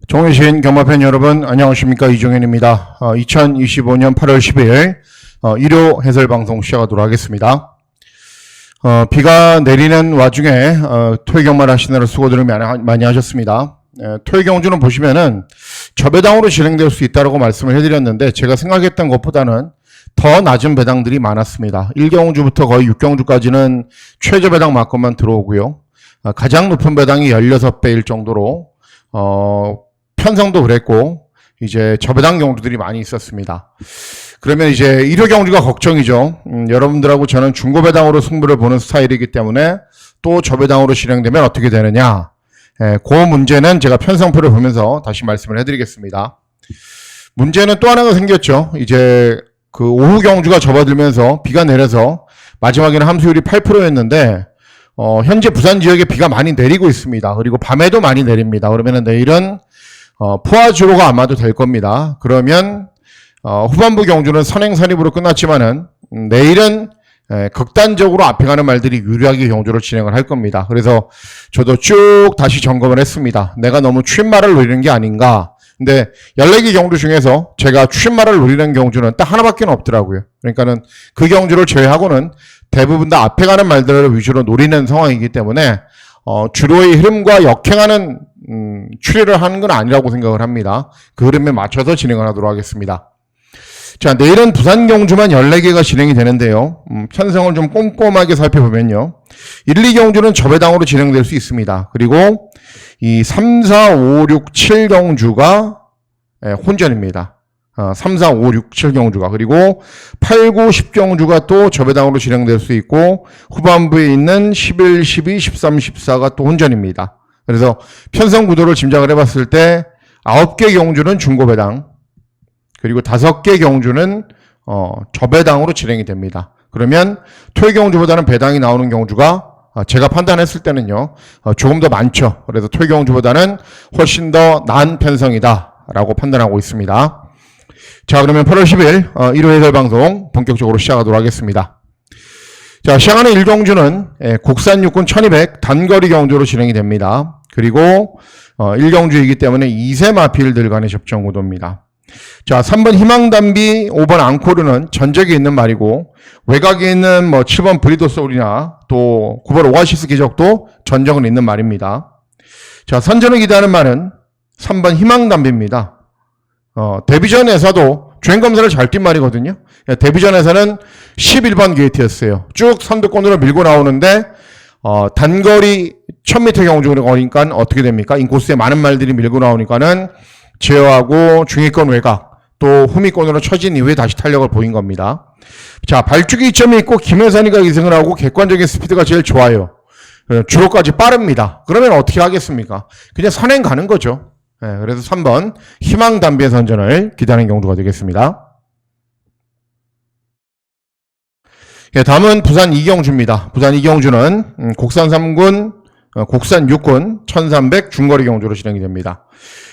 종이신 경마팬 여러분 안녕하십니까, 이종현입니다. 2025년 8월 12일 일요 해설방송 시작하도록 하겠습니다. 비가 내리는 와중에 토요경마를 하시느라 수고들을 많이 하셨습니다. 토요경주는 보시면은 저배당으로 진행될 수 있다고 말씀을 해드렸는데, 제가 생각했던 것보다는 더 낮은 배당들이 많았습니다. 1경주부터 거의 6경주까지는 최저 배당 만큼만 들어오고요. 가장 높은 배당이 16배일 정도로 편성도 그랬고, 이제 저배당 경주들이 많이 있었습니다. 그러면 이제 1호 경주가 걱정이죠. 여러분들하고 저는 중고배당으로 승부를 보는 스타일이기 때문에 또 저배당으로 진행되면 어떻게 되느냐. 그 문제는 제가 편성표를 보면서 다시 말씀을 해드리겠습니다. 문제는 또 하나가 생겼죠. 이제 그 오후 경주가 접어들면서 비가 내려서 마지막에는 함수율이 8%였는데 현재 부산 지역에 비가 많이 내리고 있습니다. 그리고 밤에도 많이 내립니다. 그러면 내일은 포화주로가 아마도 될 겁니다. 그러면 후반부 경주는 선행선입으로 끝났지만은 내일은 극단적으로 앞에 가는 말들이 유리하게 경주를 진행을 할 겁니다. 그래서 저도 쭉 다시 점검을 했습니다. 내가 너무 추임말을 노리는 게 아닌가. 근데 14개 경주 중에서 제가 추임말을 노리는 경주는 딱 하나밖에 없더라고요. 그러니까는 그 경주를 제외하고는 대부분 다 앞에 가는 말들을 위주로 노리는 상황이기 때문에 주로의 흐름과 역행하는 추리를 하는 건 아니라고 생각을 합니다. 그 흐름에 맞춰서 진행을 하도록 하겠습니다. 자, 내일은 부산 경주만 14개가 진행이 되는데요. 편성을 좀 꼼꼼하게 살펴보면요. 1, 2경주는 저배당으로 진행될 수 있습니다. 그리고 이 3, 4, 5, 6, 7 경주가 혼전입니다. 3, 4, 5, 6, 7 경주가. 그리고 8, 9, 10 경주가 또 저배당으로 진행될 수 있고, 후반부에 있는 11, 12, 13, 14가 또 혼전입니다. 그래서 편성 구도를 짐작을 해봤을 때 9개 경주는 중고배당, 그리고 5개 경주는 저배당으로 진행이 됩니다. 그러면 토요 경주보다는 배당이 나오는 경주가 제가 판단했을 때는요, 조금 더 많죠. 그래서 토요 경주보다는 훨씬 더 나은 편성이다 라고 판단하고 있습니다. 자, 그러면 8월 10일 일요 해설 방송 본격적으로 시작하도록 하겠습니다. 자, 시작하는 1경주는 국산 육군 1200 단거리 경주로 진행이 됩니다. 그리고 1경주이기 때문에 2세 마필들 간의 접전 구도입니다. 자, 3번 희망담비, 5번 앙코르는 전적이 있는 말이고, 외곽에 있는 7번 브리더 소울이나 또 9번 오아시스 기적도 전적은 있는 말입니다. 자, 선전을 기대하는 말은 3번 희망담비입니다. 데뷔전에서도 주행검사를 잘 뛴 말이거든요. 데뷔전에서는 11번 게이트였어요. 쭉 선두권으로 밀고 나오는데, 단거리 1000m 경주니까 어떻게 됩니까? 인코스에 많은 말들이 밀고 나오니까는 제어하고 중위권 외곽, 또 후미권으로 처진 이후에 다시 탄력을 보인 겁니다. 자, 발주기 이점이 있고 김혜선이가 2승을 하고 객관적인 스피드가 제일 좋아요. 주로까지 빠릅니다. 그러면 어떻게 하겠습니까? 그냥 선행 가는 거죠. 그래서 3번 희망담비의 선전을 기대하는 경주가 되겠습니다. 다음은 부산 2경주입니다. 부산 2경주는 국산 3군, 국산 6군 1300 중거리 경주로 진행이 됩니다.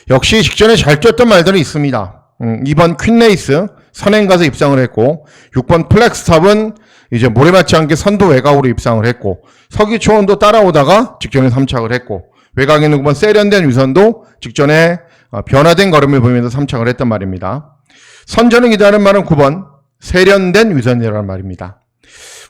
역시 직전에 잘 뛰었던 말들은 있습니다. 2번 퀸레이스 선행 가서 입상을 했고, 6번 플렉스탑은 이제 모래 맞지 않게 선두 외곽으로 입상을 했고, 서기초원도 따라오다가 직전에 3착을 했고, 외곽에 있는 9번 세련된 위선도 직전에 변화된 걸음을 보이면서 3착을 했단 말입니다. 선전을 기대하는 말은 9번 세련된 위선이라는 말입니다.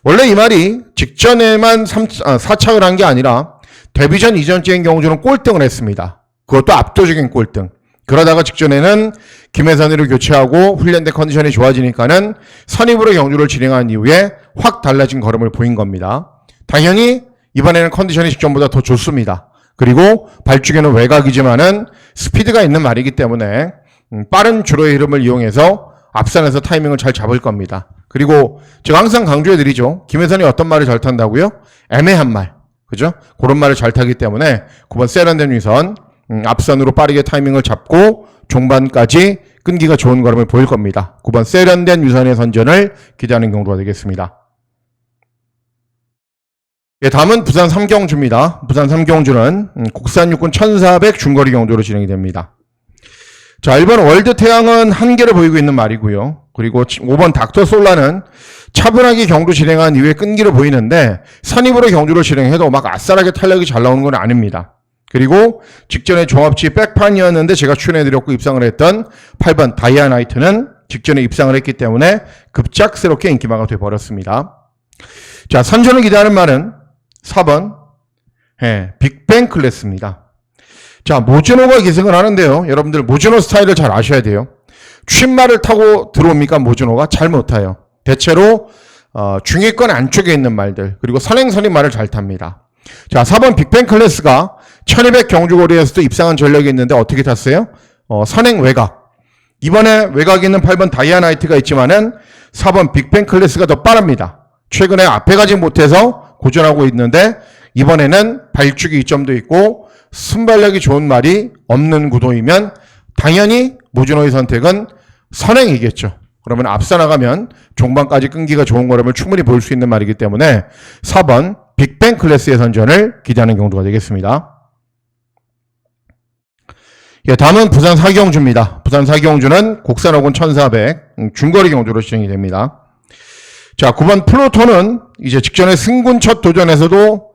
원래 이 말이 직전에만 4착을 한 게 아니라 데뷔전 이전주행 경주는 꼴등을 했습니다. 그것도 압도적인 꼴등. 그러다가 직전에는 김혜선이를 교체하고 훈련된 컨디션이 좋아지니까는 선입으로 경주를 진행한 이후에 확 달라진 걸음을 보인 겁니다. 당연히 이번에는 컨디션이 직전보다 더 좋습니다. 그리고 발주기는 외곽이지만은 스피드가 있는 말이기 때문에 빠른 주로의 흐름을 이용해서 앞선에서 타이밍을 잘 잡을 겁니다. 그리고 제가 항상 강조해드리죠. 김혜선이 어떤 말을 잘 탄다고요? 애매한 말. 그죠? 그런 말을 잘 타기 때문에 9번 세련된 위선, 앞선으로 빠르게 타이밍을 잡고 종반까지 끈기가 좋은 걸음을 보일 겁니다. 9번 세련된 위선의 선전을 기대하는 경우가 되겠습니다. 다음은 부산 3경주입니다. 부산 3경주는 국산 육군 1400 중거리 경주로 진행이 됩니다. 자, 1번 월드태양은 한계를 보이고 있는 말이고요. 그리고 5번 닥터솔라는 차분하게 경주 진행한 이후에 끈기를 보이는데, 선입으로 경주를 진행해도 막 아싸하게 탄력이 잘 나오는 건 아닙니다. 그리고 직전에 종합지 백판이었는데 제가 출연해드렸고 입상을 했던 8번 다이아나이트는 직전에 입상을 했기 때문에 급작스럽게 인기마가 돼버렸습니다. 자, 선전을 기대하는 말은 4번 빅뱅 클래스입니다. 자, 모즈노가 기승을 하는데요. 여러분들 모즈노 스타일을 잘 아셔야 돼요. 튠말을 타고 들어옵니까? 모즈노가 잘 못 타요. 대체로 중위권 안쪽에 있는 말들 그리고 선행선임 말을 잘 탑니다. 자, 4번 빅뱅 클래스가 1200 경주거리에서도 입상한 전력이 있는데 어떻게 탔어요? 선행 외곽. 이번에 외곽에 있는 8번 다이아나이트가 있지만은 4번 빅뱅 클래스가 더 빠릅니다. 최근에 앞에 가지 못해서 고전하고 있는데 이번에는 발주기 이점도 있고 순발력이 좋은 말이 없는 구도이면 당연히 모즈노의 선택은 선행이겠죠. 그러면 앞서 나가면 종반까지 끈기가 좋은 거라면 충분히 볼 수 있는 말이기 때문에 4번 빅뱅 클래스의 선전을 기대하는 경우가 되겠습니다. 예, 다음은 부산 사기경주입니다. 부산 사기경주는 곡산 5군 1400 중거리 경주로 진행이 됩니다. 자, 9번 플루톤은 이제 직전에 승군 첫 도전에서도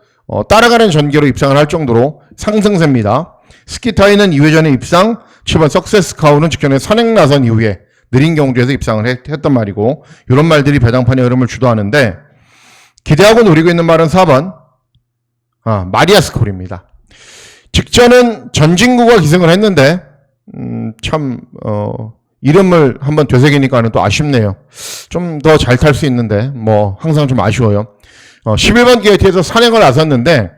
따라가는 전개로 입상을 할 정도로 상승세입니다. 스키타이는 2회 전에 입상, 7번 석세스카우는 직전에 선행 나선 이후에 느린 경주에서 입상을 했단 말이고 이런 말들이 배당판의 흐름을 주도하는데 기대하고 노리고 있는 말은 4번 마리아스콜입니다. 직전은 전진구가 기승을 했는데 참 이름을 한번 되새기니까는 또 아쉽네요. 좀 더 잘 탈 수 있는데 뭐 항상 좀 아쉬워요. 11번 게이트에서 산행을 나섰는데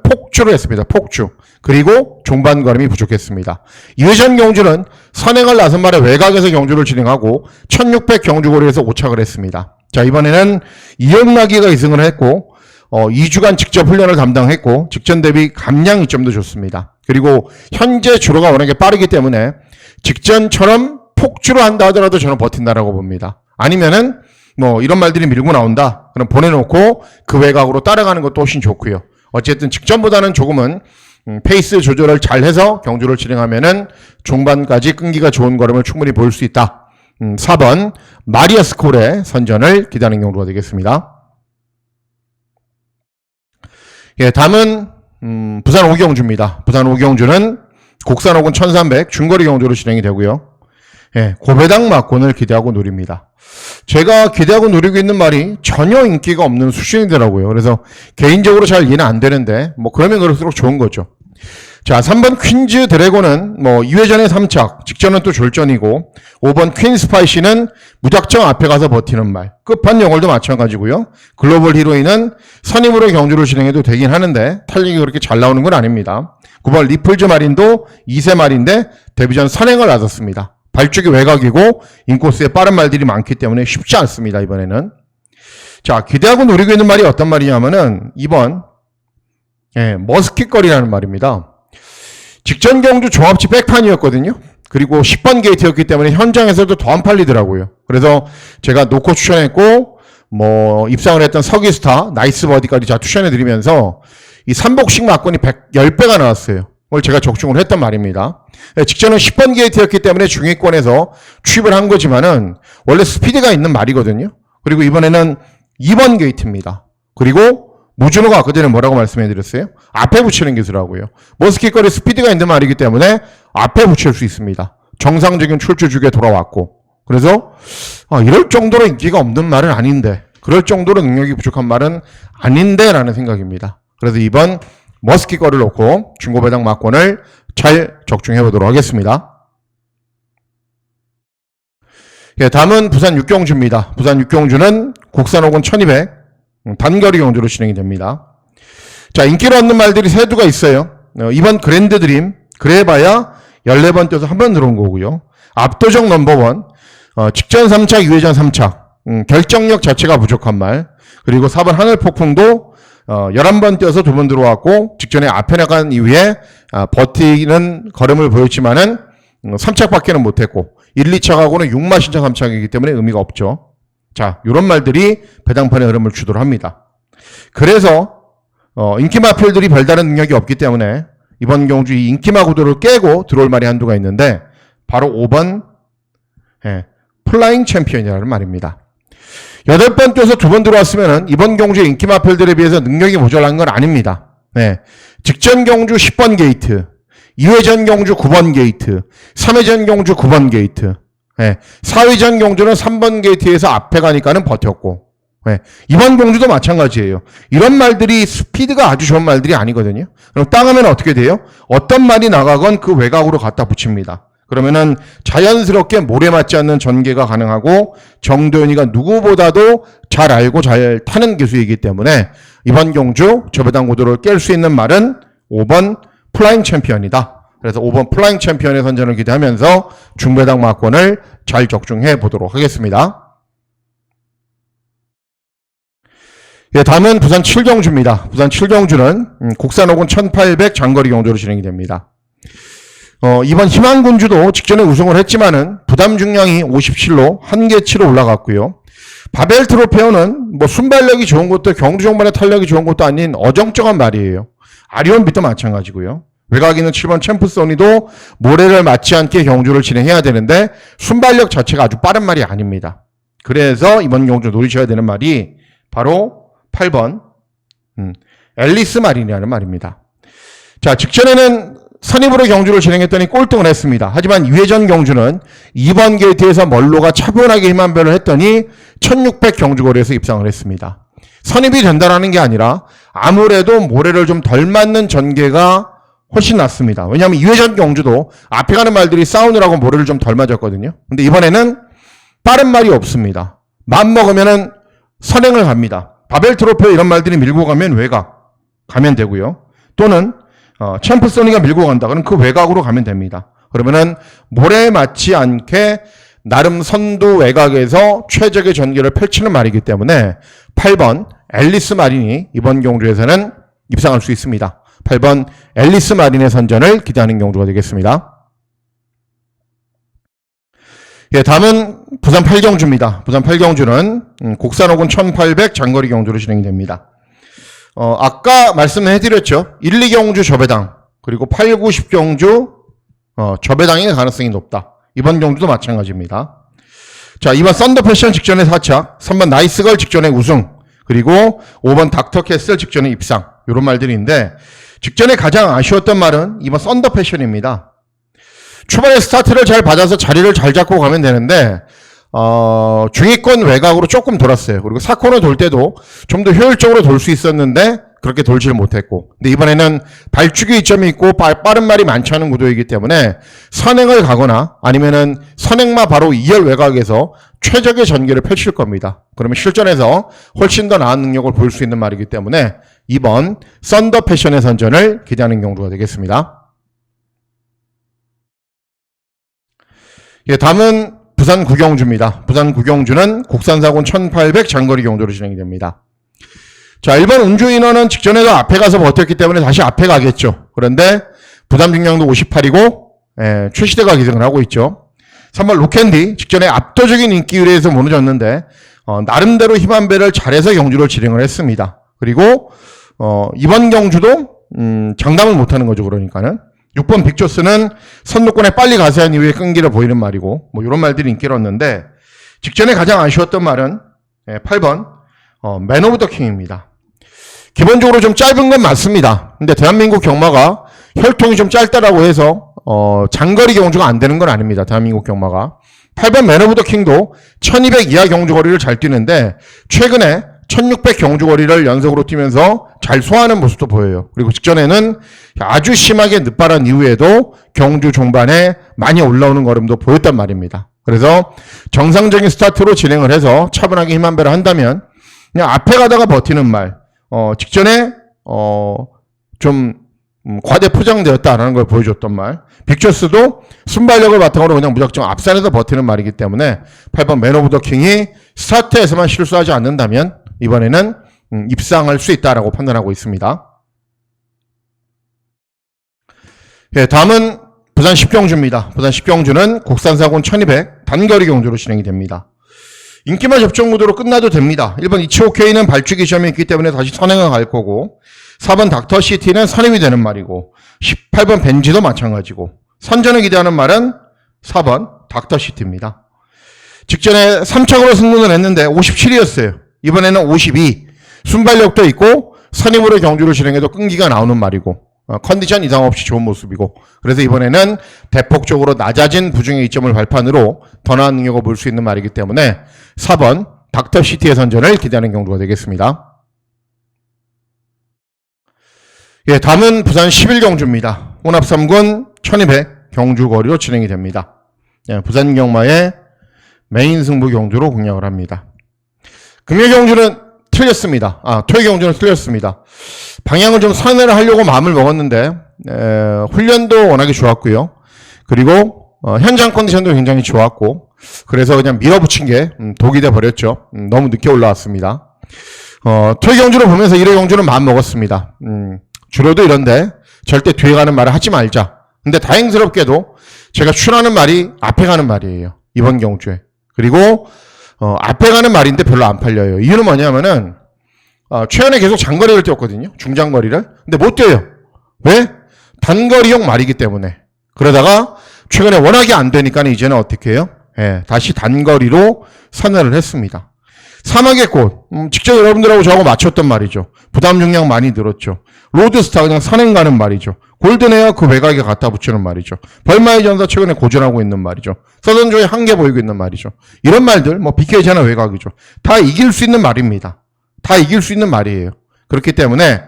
폭주를 했습니다. 폭주. 그리고 종반 걸음이 부족했습니다. 2회전 경주는 선행을 나선 말에 외곽에서 경주를 진행하고 1600 경주거리에서 오착을 했습니다. 자, 이번에는 이영락이가 이승을 했고 2주간 직접 훈련을 담당했고 직전 대비 감량 이점도 좋습니다. 그리고 현재 주로가 워낙에 빠르기 때문에 직전처럼 폭주로 한다 하더라도 저는 버틴다라고 봅니다. 아니면은 뭐 이런 말들이 밀고 나온다. 그럼 보내놓고 그 외곽으로 따라가는 것도 훨씬 좋고요. 어쨌든 직전보다는 조금은 페이스 조절을 잘 해서 경주를 진행하면은 종반까지 끈기가 좋은 걸음을 충분히 볼 수 있다. 4번 마리아스콜의 선전을 기대하는 경우가 되겠습니다. 예, 다음은 부산 오경주입니다. 부산 오경주는 곡산 5군 1300 중거리 경주로 진행이 되고요. 예, 고배당 막권을 기대하고 노립니다. 제가 기대하고 노리고 있는 말이 전혀 인기가 없는 수준이더라고요. 그래서 개인적으로 잘 이해는 안 되는데 뭐 그러면 그럴수록 좋은 거죠. 자, 3번 퀸즈 드래곤은 뭐 2회전에 3착, 직전은 또 졸전이고 5번 퀸 스파이시는 무작정 앞에 가서 버티는 말. 끝판 영월도 마찬가지고요. 글로벌 히로인은 선임으로 경주를 진행해도 되긴 하는데 탄력이 그렇게 잘 나오는 건 아닙니다. 9번 리플즈 마린도 2세 말인데 데뷔전 선행을 나섰습니다. 발주기 외곽이고 인코스에 빠른 말들이 많기 때문에 쉽지 않습니다. 이번에는. 자, 기대하고 노리고 있는 말이 어떤 말이냐면은 2번 머스킷거리라는 말입니다. 직전 경주 종합지 백판이었거든요. 그리고 10번 게이트였기 때문에 현장에서도 더 안 팔리더라고요. 그래서 제가 놓고 추천했고 뭐 입상을 했던 서기스타 나이스 버디까지 다 추천해드리면서 이 삼복식 막권이 10배가 나왔어요. 그걸 제가 적중을 했단 말입니다. 직전은 10번 게이트였기 때문에 중위권에서 취입을 한 거지만은 원래 스피드가 있는 말이거든요. 그리고 이번에는 2번 게이트입니다. 그리고 모주노가 아까 전에 뭐라고 말씀해드렸어요? 앞에 붙이는 기술하고요. 머스킷거리 스피드가 있는 말이기 때문에 앞에 붙일 수 있습니다. 정상적인 출주주기에 돌아왔고. 그래서 이럴 정도로 인기가 없는 말은 아닌데 그럴 정도로 능력이 부족한 말은 아닌데 라는 생각입니다. 그래서 이번 머스킷거리를 놓고 중고배당 막권을 잘 적중해 보도록 하겠습니다. 예, 다음은 부산 육경주입니다. 부산 육경주는 곡산 5군 1200 단거리 경주로 진행이 됩니다. 자, 인기를 얻는 말들이 세 두가 있어요. 이번 그랜드 드림, 그래봐야 14번 뛰어서 한 번 들어온 거고요. 압도적 넘버원, 직전 3착, 2회전 3착, 결정력 자체가 부족한 말. 그리고 4번 하늘폭풍도 11번 뛰어서 2번 들어왔고, 직전에 앞에 나간 이후에 버티는 걸음을 보였지만은 3착밖에는 못했고, 1, 2착하고는 6마 신청 3착이기 때문에 의미가 없죠. 자, 이런 말들이 배당판의 흐름을 주도를 합니다. 그래서 인기마필들이 별다른 능력이 없기 때문에 이번 경주 이 인기마 구도를 깨고 들어올 말이 한두가 있는데 바로 5번 플라잉 챔피언이라는 말입니다. 8번 뛰어서 2번 들어왔으면 이번 경주의 인기마필들에 비해서 능력이 모자란 건 아닙니다. 직전 경주 10번 게이트, 2회전 경주 9번 게이트, 3회전 경주 9번 게이트, 4회전 경주는 3번 게이트에서 앞에 가니까는 버텼고, 이번 경주도 마찬가지예요. 이런 말들이 스피드가 아주 좋은 말들이 아니거든요. 그럼 땅하면 어떻게 돼요? 어떤 말이 나가건 그 외곽으로 갖다 붙입니다. 그러면은 자연스럽게 모래 맞지 않는 전개가 가능하고 정도현이가 누구보다도 잘 알고 잘 타는 기수이기 때문에 이번 경주 저배당 고도를 깰 수 있는 말은 5번 플라잉 챔피언이다. 그래서 5번 플라잉 챔피언의 선전을 기대하면서 중배당 막권을 잘 적중해 보도록 하겠습니다. 예, 다음은 부산 7경주입니다. 부산 7경주는 국산 5군 1800 장거리 경주로 진행이 됩니다. 이번 희망군주도 직전에 우승을 했지만은 부담 중량이 57로 한계치로 올라갔고요. 바벨 트로페어는 뭐 순발력이 좋은 것도 경주 종반에 탄력이 좋은 것도 아닌 어정쩡한 말이에요. 아리온 빛도 마찬가지고요. 외곽에 있는 7번 챔프소니도 모래를 맞지 않게 경주를 진행해야 되는데 순발력 자체가 아주 빠른 말이 아닙니다. 그래서 이번 경주 노리셔야 되는 말이 바로 8번 앨리스 마린이라는 말입니다. 자, 직전에는 선입으로 경주를 진행했더니 꼴등을 했습니다. 하지만 2회전 경주는 2번 게이트에서 멀로가 차분하게 힘한별을 했더니 1600 경주거리에서 입상을 했습니다. 선입이 된다라는 게 아니라 아무래도 모래를 좀 덜 맞는 전개가 훨씬 낫습니다. 왜냐하면 2회전 경주도 앞에 가는 말들이 싸우느라고 모래를 좀 덜 맞았거든요. 근데 이번에는 빠른 말이 없습니다. 맘 먹으면은 선행을 갑니다. 바벨 트로페 이런 말들이 밀고 가면 외곽 가면 되고요. 또는 챔프소니가 밀고 간다. 그럼 그 외곽으로 가면 됩니다. 그러면은 모래에 맞지 않게 나름 선두 외곽에서 최적의 전개를 펼치는 말이기 때문에 8번 앨리스 마린이 이번 경주에서는 입상할 수 있습니다. 8번 앨리스 마린의 선전을 기대하는 경주가 되겠습니다. 예, 다음은 부산 8경주입니다. 부산 8경주는 국산 5군 1800 장거리 경주로 진행이 됩니다. 아까 말씀해드렸죠. 1, 2경주 저배당, 그리고 8, 9, 10경주 저배당의 가능성이 높다. 이번 경주도 마찬가지입니다. 자, 2번 썬더 패션 직전에 4착, 3번 나이스걸 직전에 우승, 그리고 5번 닥터캐슬 직전에 입상. 이런 말들인데 직전에 가장 아쉬웠던 말은 2번 썬더 패션입니다. 초반에 스타트를 잘 받아서 자리를 잘 잡고 가면 되는데 중위권 외곽으로 조금 돌았어요. 그리고 4코너 돌 때도 좀 더 효율적으로 돌 수 있었는데 그렇게 돌지를 못했고, 근데 이번에는 발주기 이점이 있고 빠른 말이 많지 않은 구도이기 때문에 선행을 가거나 아니면은 선행마 바로 2열 외곽에서 최적의 전개를 펼칠 겁니다. 그러면 실전에서 훨씬 더 나은 능력을 보일 수 있는 말이기 때문에 2번 썬더 패션의 선전을 기대하는 경주가 되겠습니다. 예, 다음은 부산 9경주입니다. 부산 9경주는 국산 4군 1800 장거리 경주로 진행이 됩니다. 자, 1번 운주 인원은 직전에도 앞에 가서 버텼기 때문에 다시 앞에 가겠죠. 그런데 부담 중량도 58이고 최시대가 기승을 하고 있죠. 3번 로캔디 직전에 압도적인 인기 의뢰에서 무너졌는데 나름대로 힘한배를 잘해서 경주를 진행을 했습니다. 그리고 이번 경주도 장담을 못하는 거죠. 그러니까는 6번 빅조스는 선두권에 빨리 가세한 이후에 끈기를 보이는 말이고 뭐 이런 말들이 인기를 얻는데 직전에 가장 아쉬웠던 말은 8번 맨 오브 더 킹입니다. 기본적으로 좀 짧은 건 맞습니다. 근데 대한민국 경마가 혈통이 좀 짧다라고 해서 장거리 경주가 안 되는 건 아닙니다. 대한민국 경마가 8번 맨 오브 더 킹도 1200 이하 경주거리를 잘 뛰는데 최근에 1600 경주거리를 연속으로 뛰면서 잘 소화하는 모습도 보여요. 그리고 직전에는 아주 심하게 늦바란 이후에도 경주 종반에 많이 올라오는 걸음도 보였단 말입니다. 그래서 정상적인 스타트로 진행을 해서 차분하게 힘한배를 한다면 그냥 앞에 가다가 버티는 말, 직전에 좀 과대 포장되었다라는 걸 보여줬던 말. 빅저스도 순발력을 바탕으로 그냥 무작정 앞산에서 버티는 말이기 때문에 8번 맨 오브 더 킹이 스타트에서만 실수하지 않는다면 이번에는 입상할 수 있다라고 판단하고 있습니다. 예, 다음은 부산 10경주입니다. 부산 10경주는 국산 4군 1200 단거리 경주로 진행이 됩니다. 인기만 접종 구도로 끝나도 됩니다. 1번 이치오케이는 발주기 시험이 있기 때문에 다시 선행을 갈 거고 4번 닥터시티는 선임이 되는 말이고 18번 벤지도 마찬가지고 선전을 기대하는 말은 4번 닥터시티입니다. 직전에 3착으로 승부는 했는데 57이었어요. 이번에는 52. 순발력도 있고 선임으로 경주를 진행해도 끈기가 나오는 말이고 컨디션 이상 없이 좋은 모습이고, 그래서 이번에는 대폭적으로 낮아진 부중의 이점을 발판으로 더 나은 능력을 볼 수 있는 말이기 때문에 4번 닥터시티의 선전을 기대하는 경주가 되겠습니다. 예, 다음은 부산 11경주입니다. 혼합 3군 1200 경주거리로 진행이 됩니다. 예, 부산 경마의 메인 승부 경주로 공략을 합니다. 금요 경주는 틀렸습니다. 토요 경주는 틀렸습니다. 방향을 좀 선회를 하려고 마음을 먹었는데 훈련도 워낙에 좋았고요. 그리고 현장 컨디션도 굉장히 좋았고, 그래서 그냥 밀어붙인 게 독이 돼 버렸죠. 너무 늦게 올라왔습니다. 토요 경주를 보면서 1회 경주는 마음 먹었습니다. 주로도 이런데 절대 뒤에 가는 말을 하지 말자. 근데 다행스럽게도 제가 추천하는 말이 앞에 가는 말이에요. 이번 경주에. 그리고 앞에 가는 말인데 별로 안 팔려요. 이유는 뭐냐면은 최근에 계속 장거리를 뛰었거든요. 중장거리를. 근데 못 뛰어요. 왜? 단거리용 말이기 때문에. 그러다가 최근에 워낙에 안 되니까 이제는 어떻게 해요? 예, 다시 단거리로 선회를 했습니다. 사막의 꽃, 직접 여러분들하고 저하고 맞췄던 말이죠. 부담 중량 많이 늘었죠. 로드스타 그냥 산행 가는 말이죠. 골든에어 그 외곽에 갖다 붙이는 말이죠. 벌마의 전사 최근에 고전하고 있는 말이죠. 서던조의 한계 보이고 있는 말이죠. 이런 말들, BK잖아 외곽이죠. 다 이길 수 있는 말입니다. 다 이길 수 있는 말이에요. 그렇기 때문에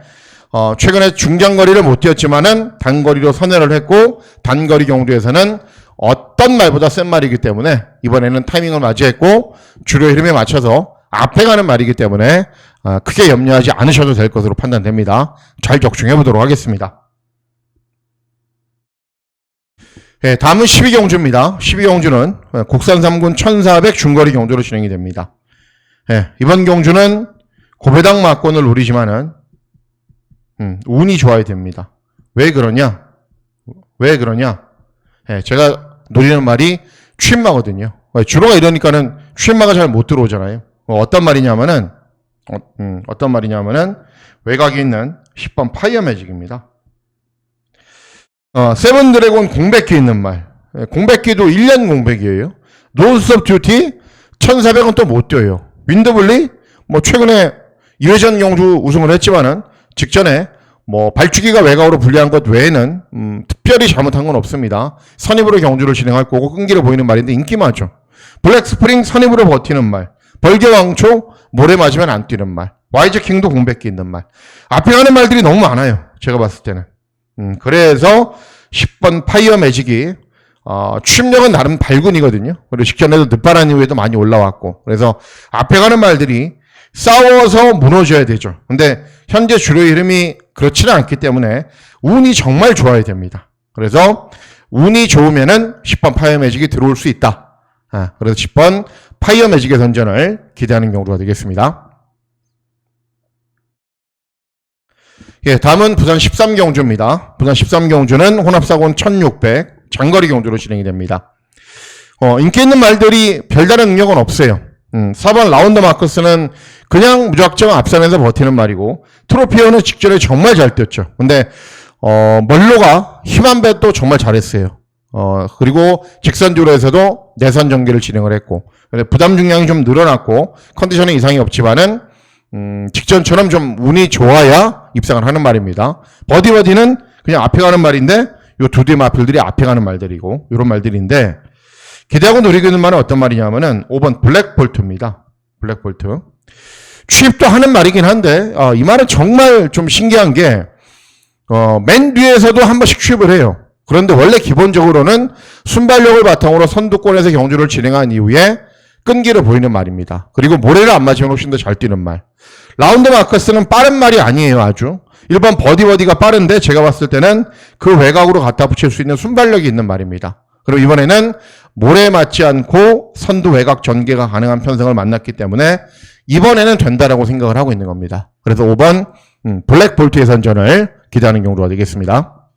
최근에 중장거리를 못 뛰었지만은 단거리로 선회를 했고, 단거리 경주에서는 어떤 말보다 센 말이기 때문에 이번에는 타이밍을 맞이했고 주로 흐름에 맞춰서 앞에 가는 말이기 때문에 크게 염려하지 않으셔도 될 것으로 판단됩니다. 잘 적중해 보도록 하겠습니다. 예, 다음은 12경주입니다. 12경주는 국산 3군 1400 중거리 경주로 진행이 됩니다. 예, 이번 경주는 고배당 막권을 노리지만은 운이 좋아야 됩니다. 왜 그러냐? 예, 제가 노리는 말이 취임마거든요. 주로가 이러니까는 취임마가 잘 못 들어오잖아요. 어떤 말이냐면은 외곽에 있는 10번 파이어 매직입니다. 세븐 드래곤 공백기 있는 말. 공백기도 1년 공백이에요. 노스톱 듀티 1400원 또 못 뛰어요. 윈드블리 최근에 2회전 경주 우승을 했지만은 직전에 발주기가 외곽으로 불리한 것 외에는 특별히 잘못한 건 없습니다. 선입으로 경주를 진행할 거고 끈기를 보이는 말인데 인기 많죠. 블랙스프링 선입으로 버티는 말, 벌개왕초 모래 맞으면 안 뛰는 말, 와이즈킹도 공백기 있는 말. 앞에 가는 말들이 너무 많아요. 제가 봤을 때는. 그래서 10번 파이어 매직이 취임력은 나름 발군이거든요. 그리고 직전에도 늦바란 이후에도 많이 올라왔고, 그래서 앞에 가는 말들이 싸워서 무너져야 되죠. 근데 현재 주로 이름이 그렇지는 않기 때문에 운이 정말 좋아야 됩니다. 그래서 운이 좋으면은 10번 파이어 매직이 들어올 수 있다. 그래서 10번 파이어 매직의 선전을 기대하는 경우가 되겠습니다. 예, 다음은 부산 13경주입니다. 부산 13경주는 혼합사곤 1600 장거리 경주로 진행이 됩니다. 인기 있는 말들이 별다른 능력은 없어요. 4번 라운드 마커스는 그냥 무작정 앞선에서 버티는 말이고, 트로피어는 직전에 정말 잘 뛰었죠. 근데 멀로가 힘한 배 또 정말 잘했어요. 그리고 직선주로에서도 내선 전개를 진행을 했고, 부담 중량이 좀 늘어났고 컨디션에 이상이 없지만은 직전처럼 좀 운이 좋아야 입상을 하는 말입니다. 버디는 그냥 앞에 가는 말인데, 요 두 대 마필들이 앞에 가는 말들이고 이런 말들인데, 기대하고 노리고 있는 말은 어떤 말이냐면은 5번 블랙볼트입니다. 블랙볼트. 취입도 하는 말이긴 한데 이 말은 정말 좀 신기한 게 맨 뒤에서도 한 번씩 취입을 해요. 그런데 원래 기본적으로는 순발력을 바탕으로 선두권에서 경주를 진행한 이후에 끈기를 보이는 말입니다. 그리고 모래를 안 맞으면 훨씬 더 잘 뛰는 말. 라운드 마커스는 빠른 말이 아니에요. 아주 1번 버디가 빠른데 제가 봤을 때는 그 외곽으로 갖다 붙일 수 있는 순발력이 있는 말입니다. 그리고 이번에는 모래에 맞지 않고 선두 외곽 전개가 가능한 편성을 만났기 때문에 이번에는 된다라고 생각을 하고 있는 겁니다. 그래서 5번 블랙볼트의 선전을 기대하는 경우가 되겠습니다.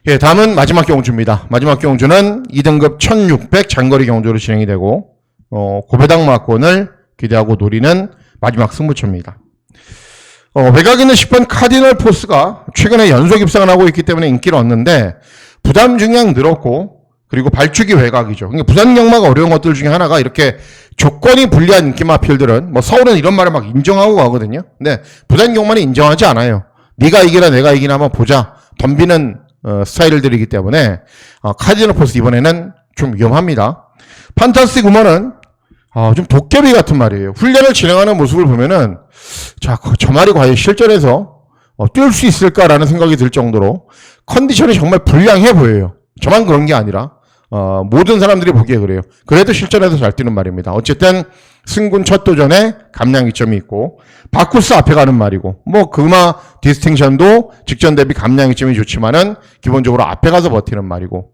예, 다음은 마지막 경주입니다. 마지막 경주는 2등급 1600 장거리 경주로 진행이 되고 고배당 막권을 기대하고 노리는 마지막 승부처입니다. 외곽에 있는 10번 카디널 포스가 최근에 연속 입상을 하고 있기 때문에 인기를 얻는데 부담 중량 늘었고 그리고 발주기 외곽이죠. 그러니까 부산 경마가 어려운 것들 중에 하나가 이렇게 조건이 불리한 인기마 필들은 뭐 서울은 이런 말을 막 인정하고 가거든요. 근데 부산 경마는 인정하지 않아요. 네가 이기나 내가 이기나 한번 보자. 덤비는 스타일들이기 때문에 카디널 포스 이번에는 좀 위험합니다. 판타스틱 우먼은 좀 도깨비 같은 말이에요. 훈련을 진행하는 모습을 보면은 저 말이 과연 실전에서 뛸 수 있을까라는 생각이 들 정도로 컨디션이 정말 불량해 보여요. 저만 그런 게 아니라 모든 사람들이 보기에 그래요. 그래도 실전에서 잘 뛰는 말입니다. 어쨌든 승군 첫 도전에 감량 이점이 있고 바쿠스 앞에 가는 말이고 뭐 그마 디스팅션도 직전 대비 감량 이점이 좋지만은 기본적으로 앞에 가서 버티는 말이고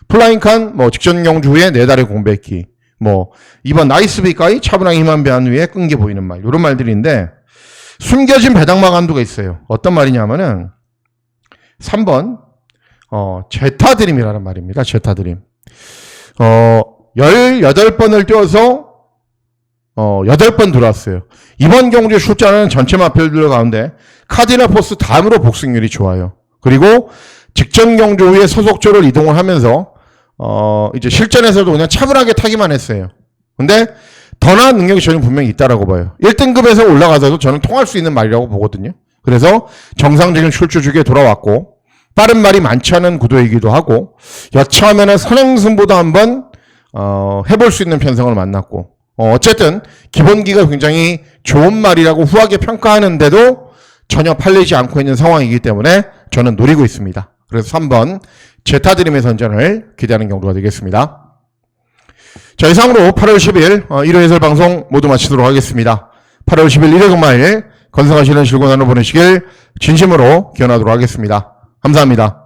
플라잉칸 뭐 직전 경주 후에 4달의 공백기 뭐 이번 나이스비까지 차분하게 힘한 배한 위에 끈게 보이는 말 이런 말들인데 숨겨진 배당막 한도가 있어요. 어떤 말이냐면은 3번 제타드림이라는 말입니다. 제타드림 18번을 뛰어서 8번 들어왔어요. 이번 경주의 숫자는 전체 마필들 가운데 카디널 포스 다음으로 복승률이 좋아요. 그리고 직전 경주 후에 소속조를 이동을 하면서 이제 실전에서도 그냥 차분하게 타기만 했어요. 근데 더 나은 능력이 저는 분명히 있다라고 봐요. 1등급에서 올라가서도 저는 통할 수 있는 말이라고 보거든요. 그래서 정상적인 출주 주기에 돌아왔고 빠른 말이 많지 않은 구도이기도 하고 여차하면은 선행승보다 한번 해볼 수 있는 편성을 만났고 어쨌든 기본기가 굉장히 좋은 말이라고 후하게 평가하는데도 전혀 팔리지 않고 있는 상황이기 때문에 저는 노리고 있습니다. 그래서 3번 제타드림의 선전을 기대하는 경우가 되겠습니다. 자, 이상으로 8월 10일 1회 해설 방송 모두 마치도록 하겠습니다. 8월 10일 1회 근마일 건승하시는 즐거운 하루 보내시길 진심으로 기원하도록 하겠습니다. 감사합니다.